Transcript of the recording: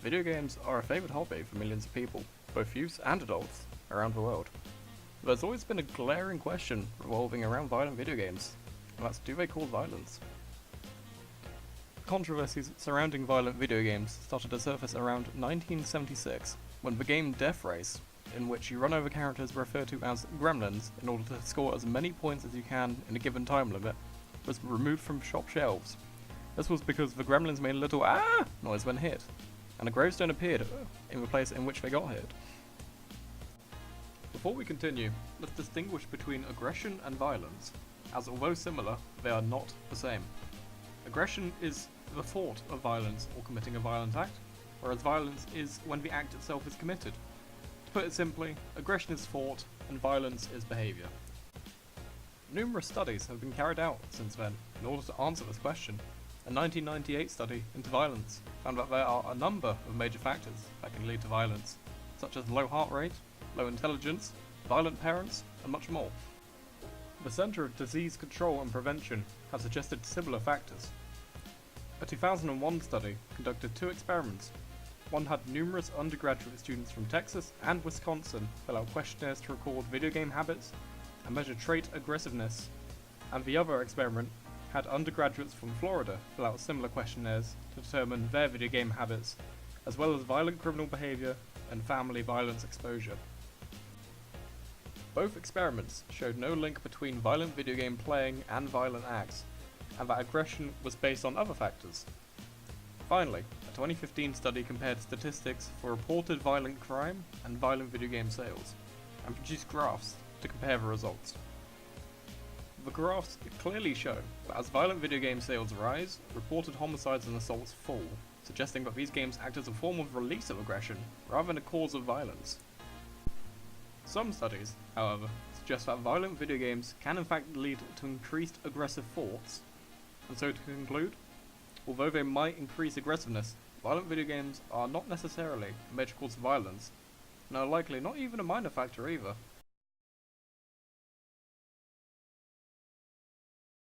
Video games are a favoured hobby for millions of people, both youths and adults, around the world. There's always been a glaring question revolving around violent video games, and that's, do they cause violence? Controversies surrounding violent video games started to surface around 1976, when the game Death Race, in which you run over characters referred to as gremlins in order to score as many points as you can in a given time limit, was removed from shop shelves. This was because the gremlins made a little "ah" noise when hit, and a gravestone appeared in the place in which they got hit. Before we continue, let's distinguish between aggression and violence, as although similar, they are not the same. Aggression is the thought of violence or committing a violent act, whereas violence is when the act itself is committed. To put it simply, aggression is thought and violence is behaviour. Numerous studies have been carried out since then in order to answer this question. A 1998 study into violence found that there are a number of major factors that can lead to violence, such as low heart rate, low intelligence, violent parents, and much more. The Centre of Disease Control and Prevention has suggested similar factors. A 2001 study conducted 2 experiments. One had numerous undergraduate students from Texas and Wisconsin fill out questionnaires to record video game habits and measure trait aggressiveness, and the other experiment had undergraduates from Florida fill out similar questionnaires to determine their video game habits, as well as violent criminal behaviour and family violence exposure. Both experiments showed no link between violent video game playing and violent acts, and that aggression was based on other factors. Finally, a 2015 study compared statistics for reported violent crime and violent video game sales, and produced graphs to compare the results. The graphs clearly show that as violent video game sales rise, reported homicides and assaults fall, suggesting that these games act as a form of release of aggression rather than a cause of violence. Some studies, however, suggest that violent video games can in fact lead to increased aggressive thoughts, and so to conclude, although they might increase aggressiveness, violent video games are not necessarily a major cause of violence, and are likely not even a minor factor either.